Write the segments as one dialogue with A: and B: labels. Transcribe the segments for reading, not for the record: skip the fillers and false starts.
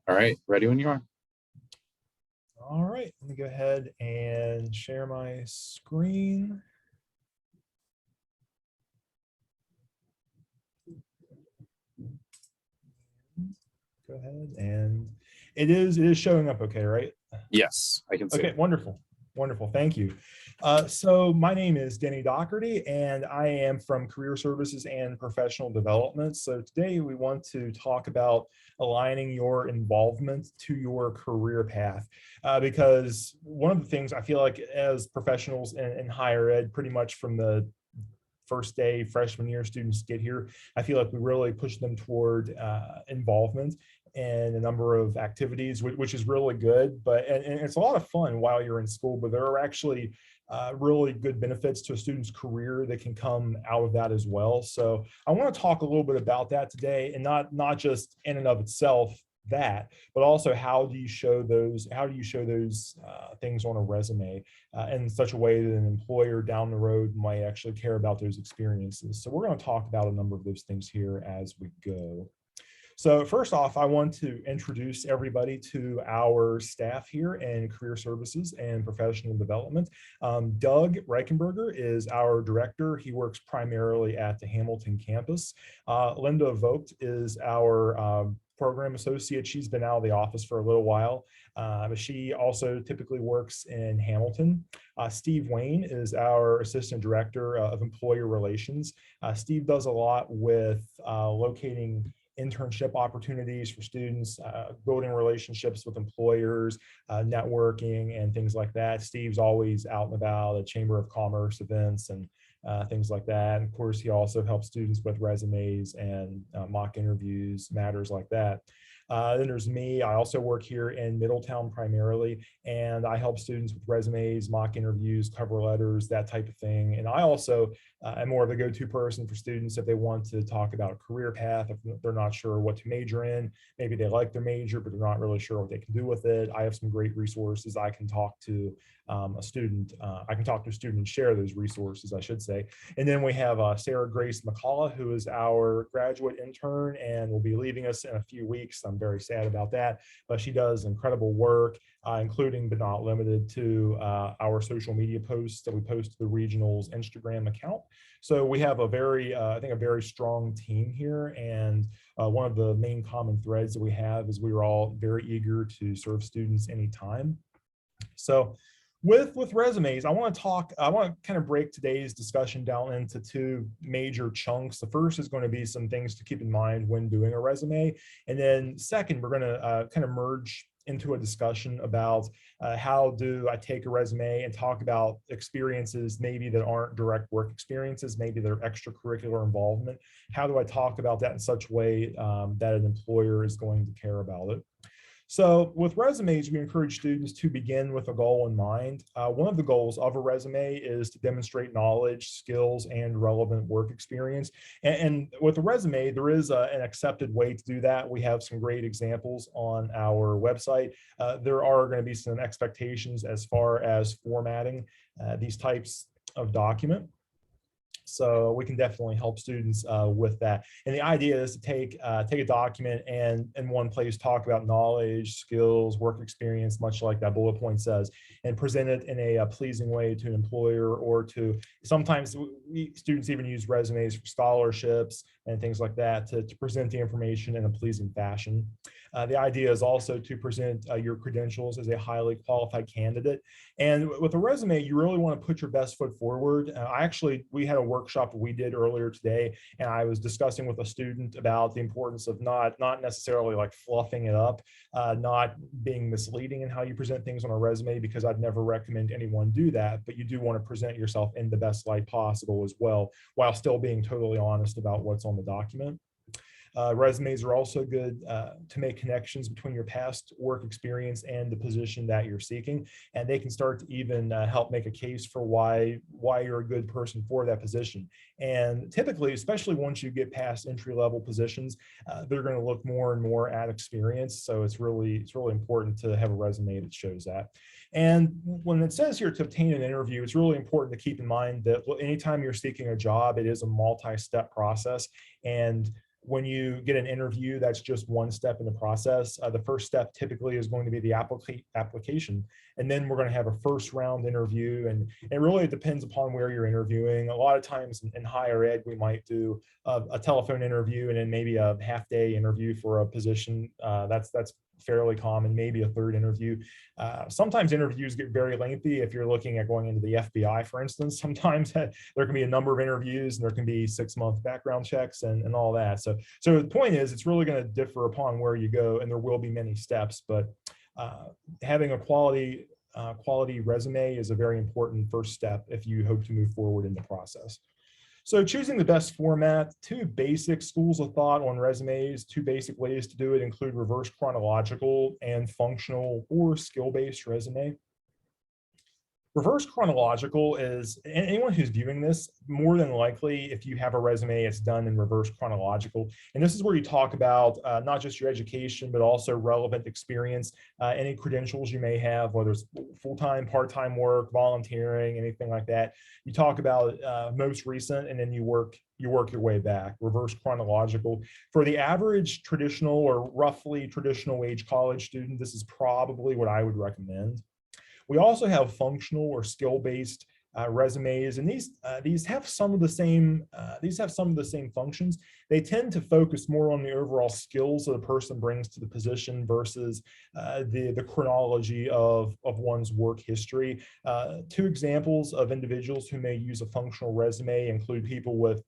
A: All right, ready when you are.
B: All right, let me go ahead and share my screen. Go ahead, and it is showing up okay, right?
A: Yes, I can see
B: Okay,
A: it.
B: wonderful. Wonderful. Thank you. So my name is Denny Doherty, and I am from Career Services and Professional Development. So today we want to talk about aligning your involvement to your career path, because one of the things I feel like as professionals in higher ed, pretty much from the first day freshman year students get here, I feel like we really push them toward involvement in a number of activities, which is really good. And it's a lot of fun while you're in school, but there are actually really good benefits to a student's career that can come out of that as well. So I want to talk a little bit about that today, and not just in and of itself that, but also how do you show those things on a resume in such a way that an employer down the road might actually care about those experiences. So we're going to talk about a number of those things here as we go. So first off, I want to introduce everybody to our staff here in Career Services and Professional Development. Doug Reichenberger is our director. He works primarily at the Hamilton campus. Linda Vogt is our program associate. She's been out of the office for a little while, but she also typically works in Hamilton. Steve Wayne is our assistant director of employer relations. Steve does a lot with locating internship opportunities for students, building relationships with employers, networking, and things like that. Steve's always out and about at Chamber of Commerce events and things like that. And of course, he also helps students with resumes and mock interviews, matters like that. Then there's me. I also work here in Middletown primarily, and I help students with resumes, mock interviews, cover letters, that type of thing. And I also am more of a go-to person for students if they want to talk about a career path, if they're not sure what to major in. Maybe they like their major, but they're not really sure what they can do with it. I have some great resources. I can talk to a student. I can talk to a student and share those resources, I should say. And then we have Sarah Grace McCullough, who is our graduate intern and will be leaving us in a few weeks. I'm very sad about that, but she does incredible work, including but not limited to our social media posts that we post to the regional's Instagram account. So we have a very, I think, a very strong team here. And one of the main common threads that we have is we are all very eager to serve students anytime. So with resumes, I want to kind of break today's discussion down into two major chunks. The first is going to be some things to keep in mind when doing a resume. And then second, we're going to kind of merge into a discussion about how do I take a resume and talk about experiences maybe that aren't direct work experiences, maybe they're extracurricular involvement. How do I talk about that in such a way that an employer is going to care about it? So with resumes, we encourage students to begin with a goal in mind. One of the goals of a resume is to demonstrate knowledge, skills, and relevant work experience. And with a resume, there is an accepted way to do that. We have some great examples on our website. There are going to be some expectations as far as formatting these types of document. So we can definitely help students with that. And the idea is to take a document and in one place talk about knowledge, skills, work experience, much like that bullet point says, and present it in a pleasing way to an employer or to, sometimes students even use resumes for scholarships and things like that to present the information in a pleasing fashion. The idea is also to present your credentials as a highly qualified candidate. And with a resume, you really want to put your best foot forward. We had a workshop that we did earlier today, and I was discussing with a student about the importance of not necessarily like fluffing it up, not being misleading in how you present things on a resume, because I'd never recommend anyone do that, but you do want to present yourself in the best light possible as well, while still being totally honest about what's on the document. Resumes are also good to make connections between your past work experience and the position that you're seeking, and they can start to even help make a case for why you're a good person for that position. And typically, especially once you get past entry-level positions, they're going to look more and more at experience. So it's really important to have a resume that shows that. And when it says here to obtain an interview, it's really important to keep in mind that anytime you're seeking a job, it is a multi-step process. And When you get an interview, that's just one step in the process. The first step typically is going to be the application. And then we're going to have a first round interview. And it really depends upon where you're interviewing. A lot of times in higher ed, we might do a telephone interview and then maybe a half-day interview for a position. That's fairly common, maybe a third interview. Sometimes interviews get very lengthy. If you're looking at going into the FBI, for instance, sometimes there can be a number of interviews and there can be 6-month background checks and all that. So the point is, it's really going to differ upon where you go, and there will be many steps, but having a quality resume is a very important first step if you hope to move forward in the process. So choosing the best format, 2 basic schools of thought on resumes, 2 basic ways to do it include reverse chronological and functional or skill-based resume. Reverse chronological is, anyone who's viewing this, more than likely, if you have a resume, it's done in reverse chronological. And this is where you talk about not just your education, but also relevant experience, any credentials you may have, whether it's full-time, part-time work, volunteering, anything like that. You talk about most recent, and then you work your way back, reverse chronological. For the average traditional or roughly traditional age college student, this is probably what I would recommend. We also have functional or skill-based resumes, and these have some of the same functions. They tend to focus more on the overall skills that a person brings to the position versus the chronology of one's work history. 2 examples of individuals who may use a functional resume include people with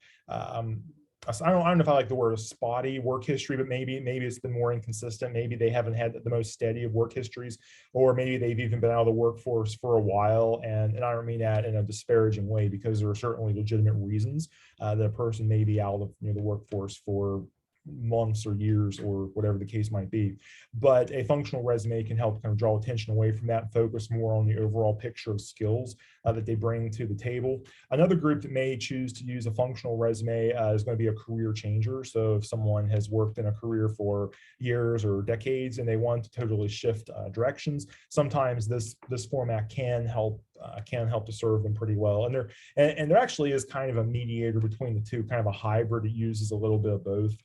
B: I don't know if I like the word spotty work history, but maybe it's been more inconsistent. Maybe they haven't had the most steady of work histories, or maybe they've even been out of the workforce for a while. And I don't mean that in a disparaging way, because there are certainly legitimate reasons that a person may be out of the workforce for months or years or whatever the case might be. But a functional resume can help kind of draw attention away from that and focus more on the overall picture of skills that they bring to the table. Another group that may choose to use a functional resume is going to be a career changer. So if someone has worked in a career for years or decades and they want to totally shift directions, sometimes this format can help to serve them pretty well. And there actually is kind of a mediator between the two, kind of a hybrid that uses a little bit of both.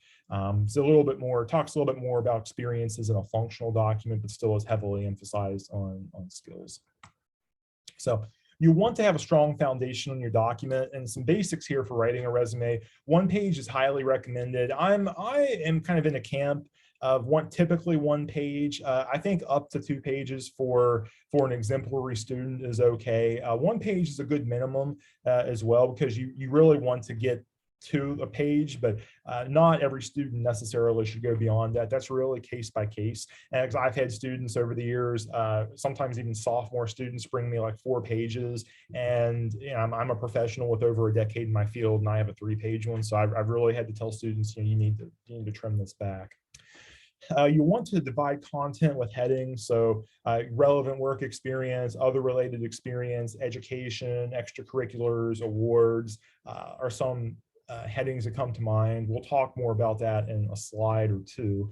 B: It's a little bit more, talks a little bit more about experiences in a functional document, but still is heavily emphasized on skills. So you want to have a strong foundation on your document, and some basics here for writing a resume. 1 page is highly recommended. I am kind of in a camp of typically 1 page. I think up to 2 pages for an exemplary student is okay. 1 page is a good minimum as well, because you really want to get to a page, but not every student necessarily should go beyond that. That's really case by case. And I've had students over the years, sometimes even sophomore students, bring me like 4 pages, and I'm a professional with over a decade in my field, and I have a 3-page one. So I've really had to tell students, you need to trim this back. You want to divide content with headings. So relevant work experience, other related experience, education, extracurriculars, awards are some headings that come to mind. We'll talk more about that in a slide or 2.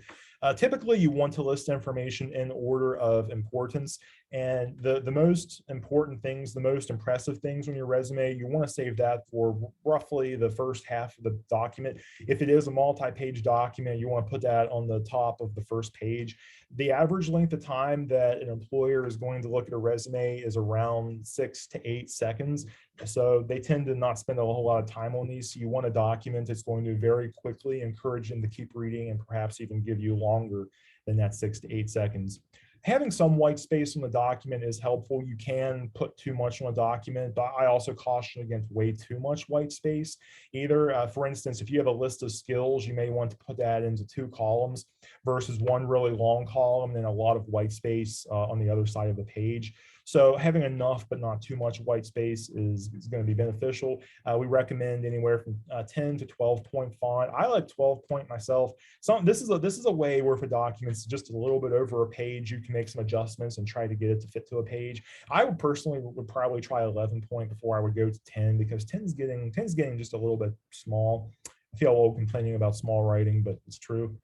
B: Typically, you want to list information in order of importance. And the most important things, the most impressive things on your resume, you want to save that for roughly the first half of the document. If it is a multi-page document, you want to put that on the top of the first page. The average length of time that an employer is going to look at a resume is around 6 to 8 seconds. So they tend to not spend a whole lot of time on these. So you want a document that's going to very quickly encourage them to keep reading, and perhaps even give you longer than that 6 to 8 seconds. Having some white space on the document is helpful. You can put too much on a document, but I also caution against way too much white space either. For instance, if you have a list of skills, you may want to put that into 2 columns versus 1 really long column and a lot of white space on the other side of the page. So having enough but not too much white space is going to be beneficial. We recommend anywhere from 10 to 12 point font. I like 12 point myself. This is a way where if a document's just a little bit over a page, you can make some adjustments and try to get it to fit to a page. I would personally probably try 11 point before I would go to 10, because 10's getting just a little bit small. I feel a little complaining about small writing, but it's true.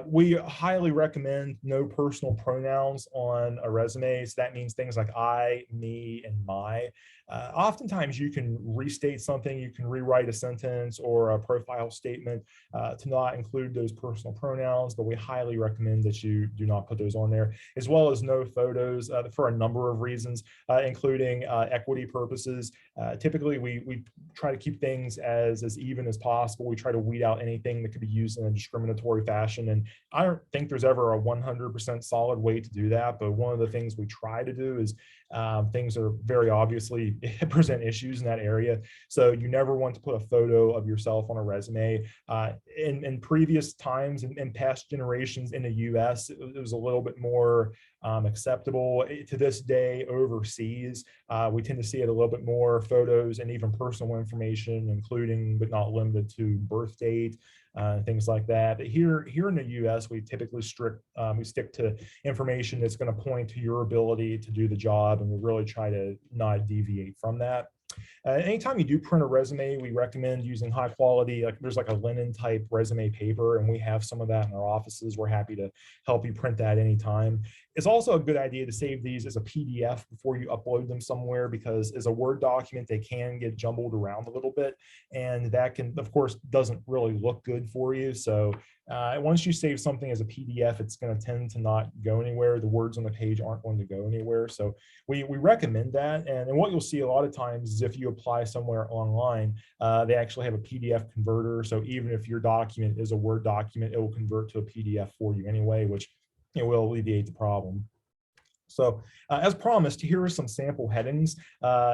B: We highly recommend no personal pronouns on a resume. So that means things like I, me, and my. Oftentimes you can restate something, you can rewrite a sentence or a profile statement to not include those personal pronouns, but we highly recommend that you do not put those on there, as well as no photos for a number of reasons, including equity purposes. Typically, we try to keep things as even as possible. We try to weed out anything that could be used in a discriminatory fashion. And I don't think there's ever a 100% solid way to do that. But one of the things we try to do is things are very obviously present issues in that area. So you never want to put a photo of yourself on a resume. In previous times, in past generations in the US, it was a little bit more acceptable. To this day, overseas, we tend to see it a little bit more: photos and even personal information, including but not limited to birth date, things like that. But here in the US, we typically we stick to information that's going to point to your ability to do the job, and we really try to not deviate from that. Anytime you do print a resume, we recommend using high quality, like there's like a linen type resume paper, and we have some of that in our offices. We're happy to help you print that anytime. It's also a good idea to save these as a PDF before you upload them somewhere, because as a Word document, they can get jumbled around a little bit, and that can, of course, doesn't really look good for you. So once you save something as a PDF, it's going to tend to not go anywhere. The words on the page aren't going to go anywhere. So we recommend that. And what you'll see a lot of times is if you apply somewhere online, they actually have a PDF converter. So even if your document is a Word document, it will convert to a PDF for you anyway, which will alleviate the problem. So as promised, here are some sample headings,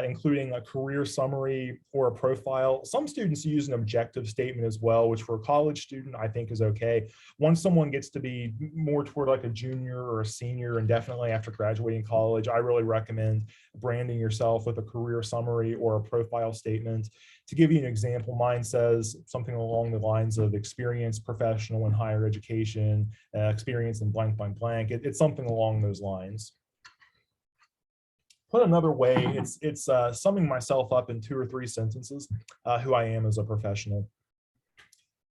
B: including a career summary or a profile. Some students use an objective statement as well, which for a college student, I think is okay. Once someone gets to be more toward like a junior or a senior, and definitely after graduating college, I really recommend branding yourself with a career summary or a profile statement. To give you an example, mine says something along the lines of experience professional in higher education, experience in blank, blank, blank. It's something along those lines. Put another way, it's summing myself up in 2 or 3 sentences, who I am as a professional.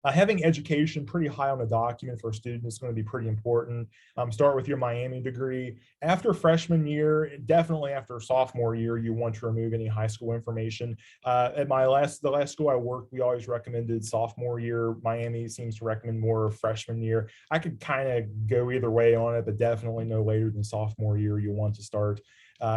B: Having education pretty high on the document for a student is going to be pretty important. Start with your Miami degree. After freshman year, definitely after sophomore year, you want to remove any high school information. At the last school I worked, we always recommended sophomore year. Miami seems to recommend more freshman year. I could kind of go either way on it, but definitely no later than sophomore year you want to start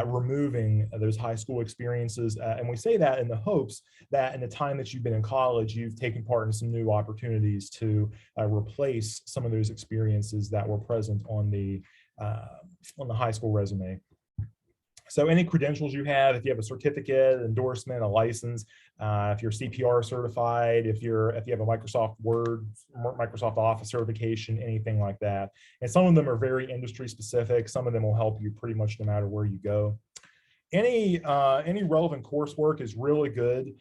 B: removing those high school experiences. And we say that in the hopes that in the time that you've been in college, you've taken part in some new opportunities to replace some of those experiences that were present on the high school resume. So any credentials you have, if you have a certificate, endorsement, a license, if you're CPR certified, if you have a Microsoft Word, Microsoft Office certification, anything like that. And some of them are very industry specific. Some of them will help you pretty much no matter where you go. Any relevant coursework is really good.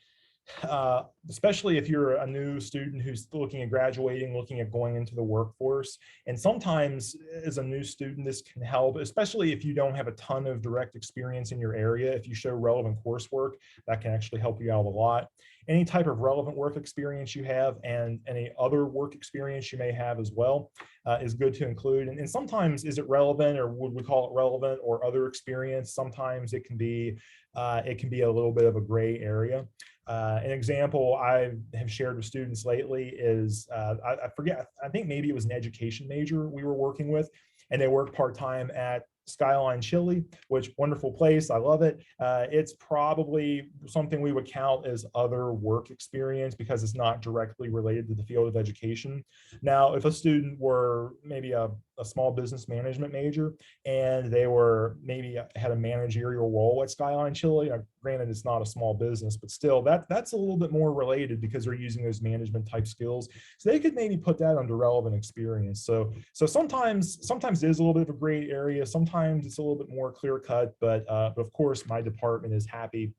B: Especially if you're a new student who's looking at graduating, looking at going into the workforce. And sometimes as a new student, this can help, especially if you don't have a ton of direct experience in your area. If you show relevant coursework, that can actually help you out a lot. Any type of relevant work experience you have and any other work experience you may have as well is good to include. And sometimes is it relevant, or would we call it relevant or other experience? Sometimes it can be a little bit of a gray area. An example I have shared with students lately is, I forget, I think maybe it was an education major we were working with, and they worked part-time at Skyline Chili, which wonderful place. I love it. It's probably something we would count as other work experience because it's not directly related to the field of education. Now, if a student were maybe a small business management major and they were maybe had a managerial role at Skyline Chili, granted it's not a small business, but still that's a little bit more related because they're using those management type skills. So they could maybe put that under relevant experience. So sometimes it is a little bit of a gray area. Sometimes it's a little bit more clear cut, but of course my department is happy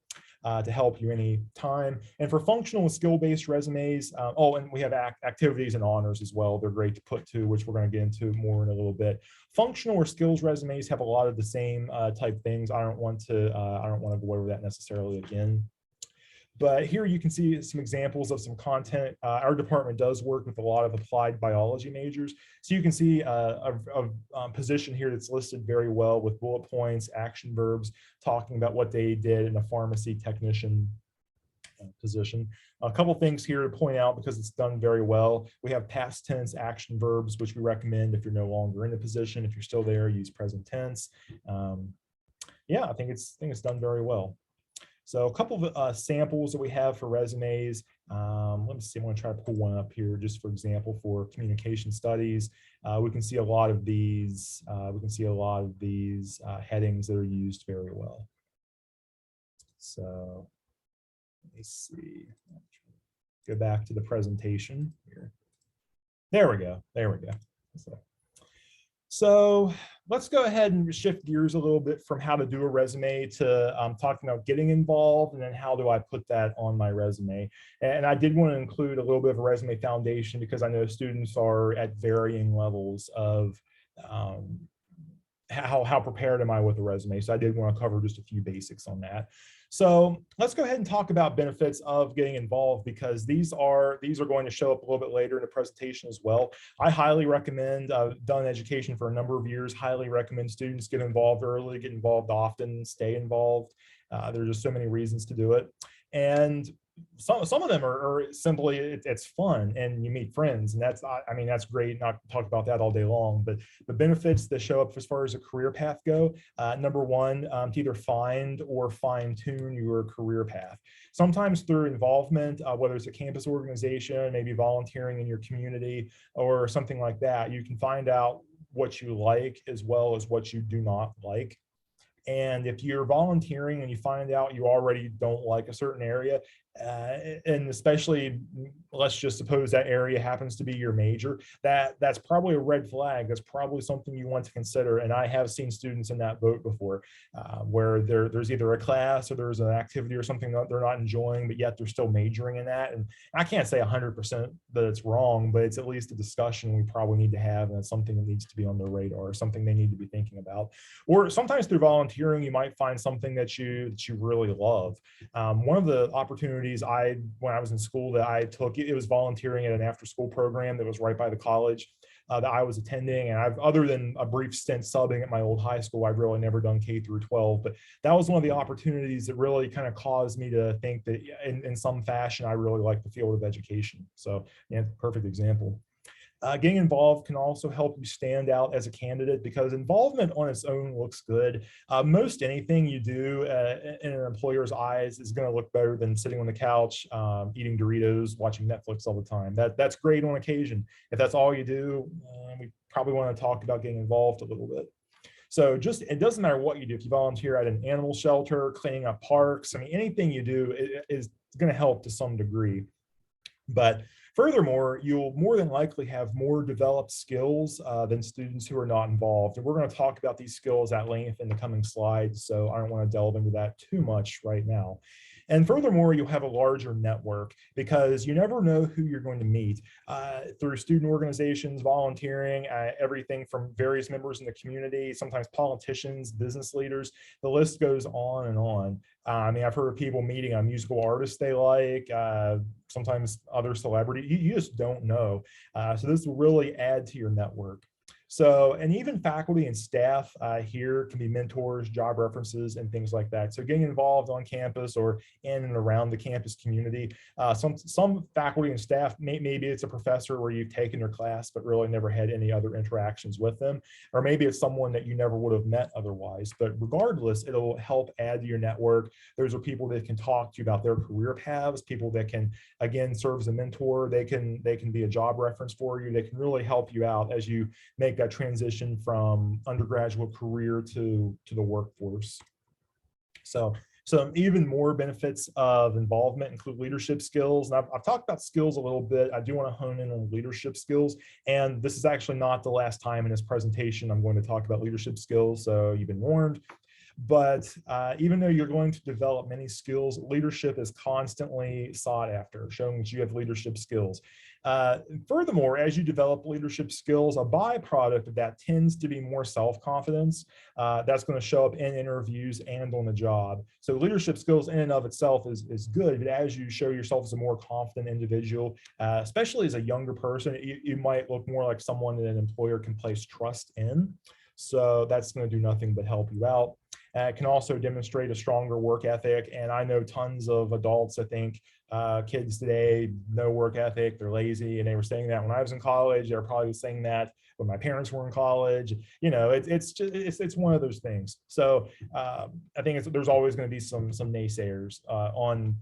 B: to help you any time. And for functional and skill-based resumes, and we have activities and honors as well. They're great to put to, which we're going to get into more in a little bit. Functional or skills resumes have a lot of the same type things. I don't want to go over that necessarily again. But here you can see some examples of some content. Our department does work with a lot of applied biology majors. So you can see a position here that's listed very well with bullet points, action verbs, talking about what they did in a pharmacy technician position. A couple things here to point out because it's done very well. We have past tense action verbs, which we recommend if you're no longer in the position. If you're still there, use present tense. Yeah, I think it's done very well. So a couple of samples that we have for resumes. Let me see, I'm going to try to pull one up here just for example for communication studies. We can see a lot of these. Headings that are used very well. So let me see. Go back to the presentation here. There we go. So let's go ahead and shift gears a little bit from how to do a resume to talking about getting involved, and then how do I put that on my resume. And I did want to include a little bit of a resume foundation because I know students are at varying levels of how prepared am I with a resume. So I did want to cover just a few basics on that. So let's go ahead and talk about benefits of getting involved, because these are going to show up a little bit later in the presentation as well. I highly recommend, I've done education for a number of years, highly recommend students get involved early, get involved often, stay involved. There's just so many reasons to do it. And some of them are simply it's fun and you meet friends, and that's great. Not talk about that all day long, but the benefits that show up as far as a career path go, number one, to either find or fine-tune your career path. Sometimes through involvement, whether it's a campus organization, maybe volunteering in your community or something like that, you can find out what you like as well as what you do not like. And if you're volunteering and you find out you already don't like a certain area, and especially let's just suppose that area happens to be your major, that's probably a red flag. That's probably something you want to consider. And I have seen students in that boat before, where there's either a class or there's an activity or something that they're not enjoying, but yet they're still majoring in that. And I can't say 100% that it's wrong, but it's at least a discussion we probably need to have, and it's something that needs to be on their radar, something they need to be thinking about. Or sometimes through volunteering, you might find something that you really love. One of the opportunities when I was in school that I took, it was volunteering at an after-school program that was right by the college that I was attending. And I've, other than a brief stint subbing at my old high school, I've really never done K through 12. But that was one of the opportunities that really kind of caused me to think that in some fashion, I really like the field of education. So yeah, perfect example. Getting involved can also help you stand out as a candidate, because involvement on its own looks good. Most anything you do in an employer's eyes is going to look better than sitting on the couch, eating Doritos, watching Netflix all the time. That's great on occasion. If that's all you do, we probably want to talk about getting involved a little bit. So just, it doesn't matter what you do. If you volunteer at an animal shelter, cleaning up parks, I mean, anything you do is going to help to some degree. But furthermore, you'll more than likely have more developed skills than students who are not involved. And we're going to talk about these skills at length in the coming slides, so I don't want to delve into that too much right now. And furthermore, you'll have a larger network, because you never know who you're going to meet through student organizations, volunteering, everything from various members in the community, sometimes politicians, business leaders. The list goes on and on. I mean, I've heard of people meeting a musical artist they like, sometimes other celebrities. You just don't know. So this will really add to your network. So, and even faculty and staff here can be mentors, job references, and things like that. So getting involved on campus or in and around the campus community. Some faculty and staff, maybe it's a professor where you've taken their class, but really never had any other interactions with them. Or maybe it's someone that you never would have met otherwise. But regardless, it'll help add to your network. Those are people that can talk to you about their career paths, people that can, again, serve as a mentor. They can be a job reference for you. They can really help you out as you make that transition from undergraduate career to the workforce. So some even more benefits of involvement include leadership skills. And I've talked about skills a little bit. I do want to hone in on leadership skills. And this is actually not the last time in this presentation I'm going to talk about leadership skills, so you've been warned. But even though you're going to develop many skills, leadership is constantly sought after, showing that you have leadership skills. Furthermore, as you develop leadership skills, a byproduct of that tends to be more self-confidence. That's going to show up in interviews and on the job. So leadership skills in and of itself is good, but as you show yourself as a more confident individual, especially as a younger person, you might look more like someone that an employer can place trust in. So that's going to do nothing but help you out. It can also demonstrate a stronger work ethic. And I know tons of adults that think kids today, no work ethic, they're lazy. And they were saying that when I was in college. They were probably saying that when my parents were in college. It's one of those things. So I think there's always going to be some naysayers on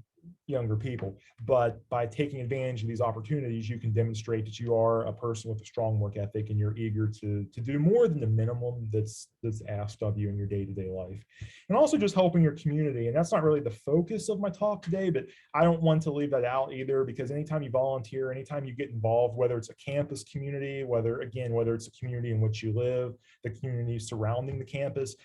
B: younger people, but by taking advantage of these opportunities, you can demonstrate that you are a person with a strong work ethic and you're eager to do more than the minimum that's asked of you in your day-to-day life. And also just helping your community. And that's not really the focus of my talk today, but I don't want to leave that out either, because anytime you volunteer, anytime you get involved, whether it's a campus community, whether it's a community in which you live, the community surrounding the campus,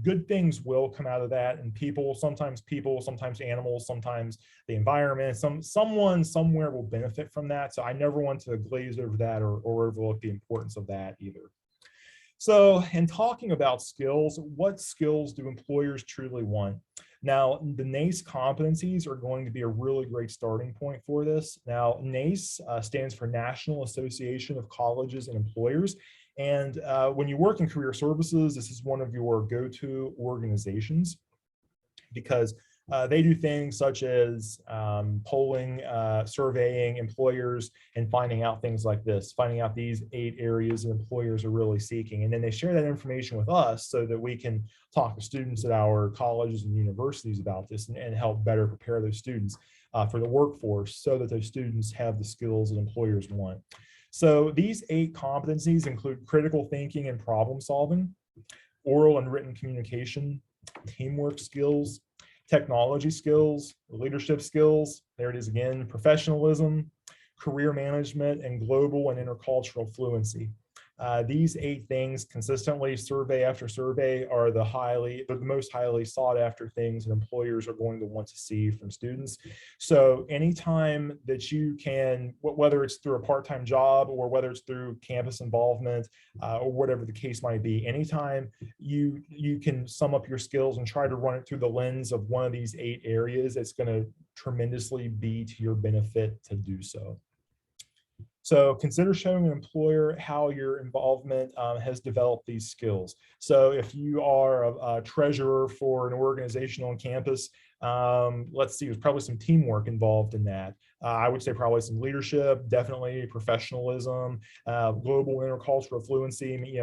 B: good things will come out of that. And sometimes animals, sometimes the environment, someone somewhere will benefit from that. So I never want to glaze over that or overlook the importance of that either. So in talking about skills, what skills do employers truly want? Now, the NACE competencies are going to be a really great starting point for this. Now, NACE stands for National Association of Colleges and Employers. And when you work in career services, this is one of your go-to organizations, because they do things such as polling, surveying employers, and finding out things like this, finding out these 8 areas that employers are really seeking. And then they share that information with us so that we can talk to students at our colleges and universities about this and help better prepare those students for the workforce, so that those students have the skills that employers want. So these 8 competencies include critical thinking and problem solving, oral and written communication, teamwork skills, technology skills, leadership skills, there it is again, professionalism, career management, and global and intercultural fluency. These 8 things consistently, survey after survey, are the most highly sought after things that employers are going to want to see from students. So anytime that you can, whether it's through a part-time job or whether it's through campus involvement or whatever the case might be, anytime you can sum up your skills and try to run it through the lens of one of these 8 areas, it's going to tremendously be to your benefit to do so. So consider showing an employer how your involvement has developed these skills. So if you are a treasurer for an organization on campus, let's see, there's probably some teamwork involved in that. I would say probably some leadership, definitely professionalism, global intercultural fluency.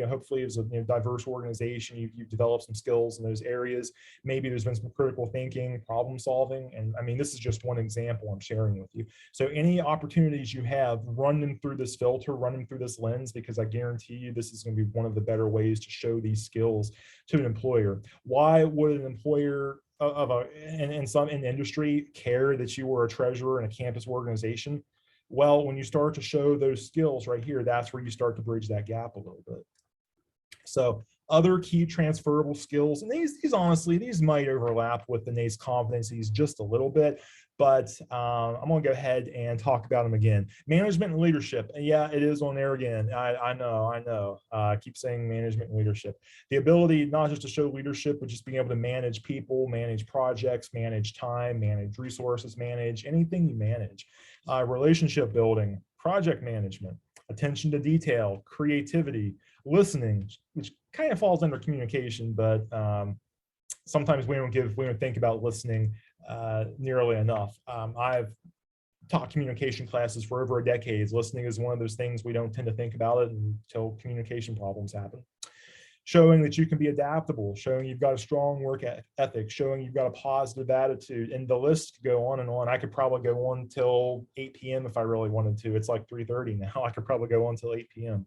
B: Hopefully as a diverse organization, you've developed some skills in those areas. Maybe there's been some critical thinking, problem solving. And I mean, this is just one example I'm sharing with you. So any opportunities you have, run them through this filter, run them through this lens, because I guarantee you this is going to be one of the better ways to show these skills to an employer. Why would an employer in industry care that you were a treasurer in a campus organization? Well, when you start to show those skills right here, that's where you start to bridge that gap a little bit. So other key transferable skills, and these honestly, these might overlap with the NACE competencies just a little bit, but I'm going to go ahead and talk about them again. Management and leadership. Yeah, it is on there again. I know. I keep saying management and leadership. The ability not just to show leadership, but just being able to manage people, manage projects, manage time, manage resources, manage anything you manage. Relationship building, project management, attention to detail, creativity, listening, which kind of falls under communication, but sometimes we don't think about listening nearly enough. I've taught communication classes for over a decade. Listening is one of those things we don't tend to think about it until communication problems happen. Showing that you can be adaptable, showing you've got a strong work ethic, showing you've got a positive attitude, and the list could go on and on. I could probably go on till 8 p.m. if I really wanted to. It's like 3:30 now. I could probably go on till 8 p.m.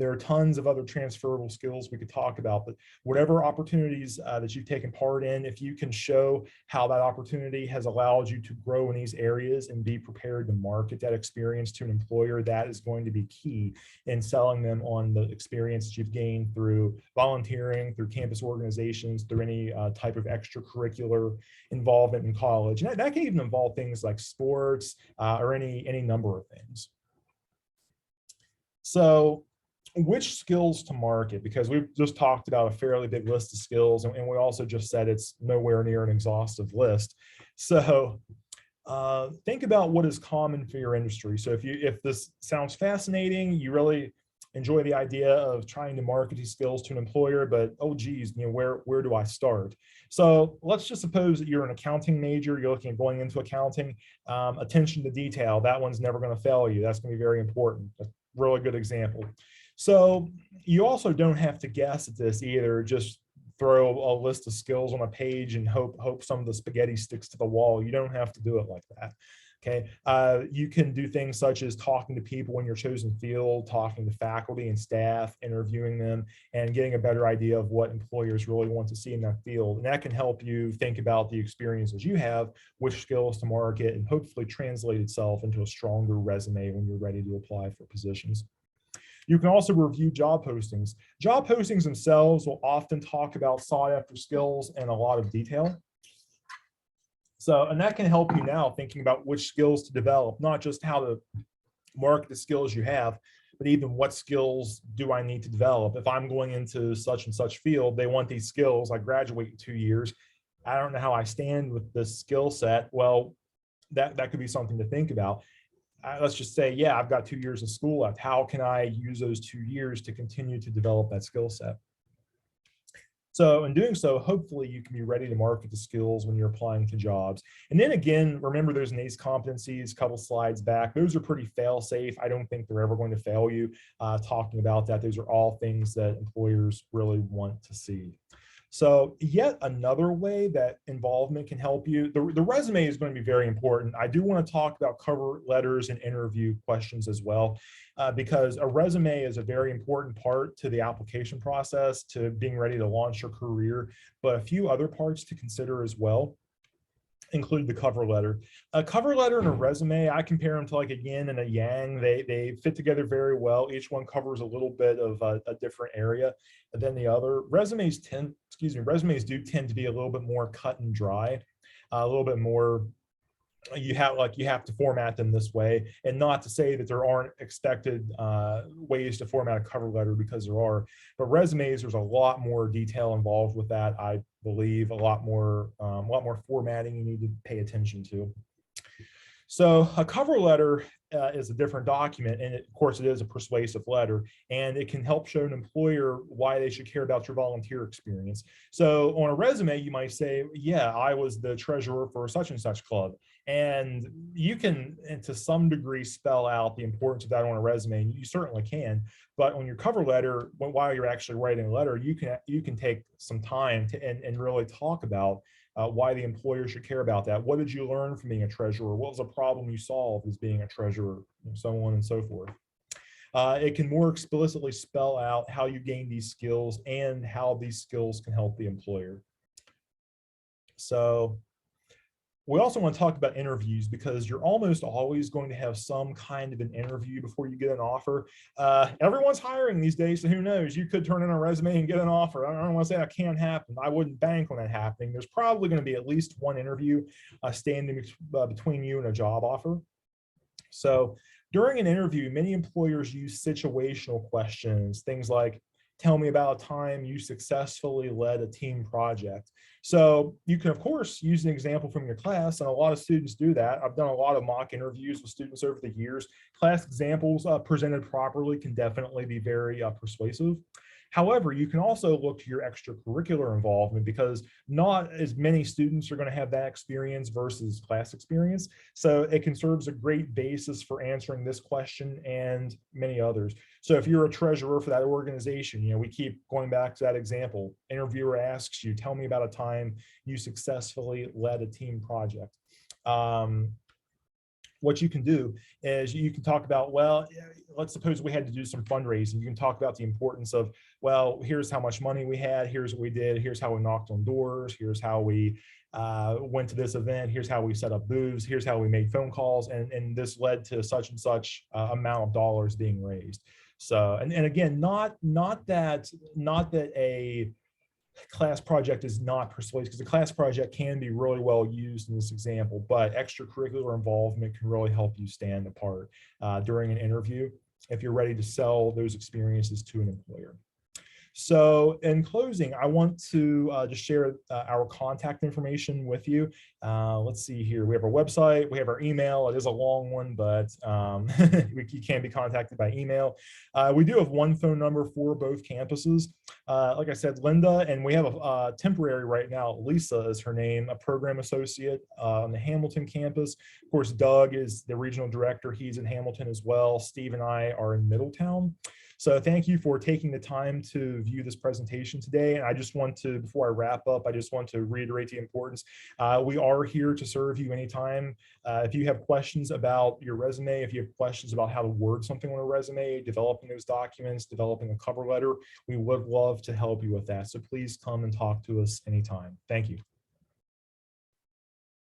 B: There are tons of other transferable skills we could talk about, but whatever opportunities that you've taken part in, if you can show how that opportunity has allowed you to grow in these areas and be prepared to market that experience to an employer, that is going to be key in selling them on the experience that you've gained through volunteering, through campus organizations, through any type of extracurricular involvement in college. And that can even involve things like sports or any number of things. So which skills to market? Because we've just talked about a fairly big list of skills, and we also just said it's nowhere near an exhaustive list. So think about what is common for your industry. So if this sounds fascinating, you really enjoy the idea of trying to market these skills to an employer, but oh geez, where do I start? So let's just suppose that you're an accounting major, you're looking at going into accounting. Attention to detail, that one's never going to fail you. That's going to be very important. A really good example. So you also don't have to guess at this either. Just throw a list of skills on a page and hope some of the spaghetti sticks to the wall. You don't have to do it like that. Okay, you can do things such as talking to people in your chosen field, talking to faculty and staff, interviewing them, and getting a better idea of what employers really want to see in that field. And that can help you think about the experiences you have, which skills to market, and hopefully translate itself into a stronger resume when you're ready to apply for positions. You can also review job postings. Job postings themselves will often talk about sought after skills in a lot of detail. So, and that can help you now thinking about which skills to develop, not just how to market the skills you have, but even what skills do I need to develop? If I'm going into such and such field, they want these skills. I graduate in 2 years. I don't know how I stand with this skill set. Well, that could be something to think about. Let's just say, yeah, I've got 2 years of school left. How can I use those 2 years to continue to develop that skill set? So in doing so, hopefully you can be ready to market the skills when you're applying to jobs. And then again, remember those NACE competencies, a couple slides back. Those are pretty fail-safe. I don't think they're ever going to fail you. Talking about that, those are all things that employers really want to see. So yet another way that involvement can help you, the resume is going to be very important. I do want to talk about cover letters and interview questions as well, because a resume is a very important part to the application process, to being ready to launch your career, but a few other parts to consider as well include the cover letter. A cover letter and a resume, I compare them to like a yin and a yang. They fit together very well. Each one covers a little bit of a different area than the other. Resumes do tend to be a little bit more cut and dry, a little bit more, you have to format them this way, and not to say that there aren't expected ways to format a cover letter, because there are, but resumes, there's a lot more detail involved with that. I believe a lot more formatting you need to pay attention to. So a cover letter is a different document, and of course it is a persuasive letter, and it can help show an employer why they should care about your volunteer experience. So on a resume, you might say, yeah, I was the treasurer for such and such club. And you can, and to some degree, spell out the importance of that on a resume, and you certainly can. But on your cover letter, while you're actually writing a letter, you can take some time to and really talk about why the employer should care about that. What did you learn from being a treasurer? What was a problem you solved as being a treasurer, and so on and so forth. It can more explicitly spell out how you gain these skills and how these skills can help the employer. So we also want to talk about interviews, because you're almost always going to have some kind of an interview before you get an offer. Everyone's hiring these days, so who knows? You could turn in a resume and get an offer. I don't want to say that can't happen. I wouldn't bank on that happening. There's probably going to be at least one interview standing between you and a job offer. So during an interview, many employers use situational questions, things like, tell me about a time you successfully led a team project. So you can, of course, use an example from your class, and a lot of students do that. I've done a lot of mock interviews with students over the years. Class examples presented properly can definitely be very persuasive. However, you can also look to your extracurricular involvement, because not as many students are going to have that experience versus class experience. So it can serve as a great basis for answering this question and many others. So if you're a treasurer for that organization, we keep going back to that example. Interviewer asks you, tell me about a time you successfully led a team project. what you can do is you can talk about, well, let's suppose we had to do some fundraising. You can talk about the importance of, well, here's how much money we had, here's what we did, here's how we knocked on doors, here's how we went to this event, here's how we set up booths, here's how we made phone calls, and this led to such and such amount of dollars being raised. So, and again, not that a class project is not persuasive, because the class project can be really well used in this example, but extracurricular involvement can really help you stand apart during an interview if you're ready to sell those experiences to an employer. So in closing, I want to just share our contact information with you. Let's see here. We have our website, we have our email. It is a long one, but you can be contacted by email. We do have one phone number for both campuses. Like I said, Linda, and we have a temporary right now, Lisa is her name, a program associate on the Hamilton campus. Of course, Doug is the regional director. He's in Hamilton as well. Steve and I are in Middletown. So thank you for taking the time to view this presentation today. And I just want to, before I wrap up, I just want to reiterate the importance. We are here to serve you anytime. If you have questions about your resume, if you have questions about how to word something on a resume, developing those documents, developing a cover letter, we would love to help you with that. So please come and talk to us anytime. Thank you.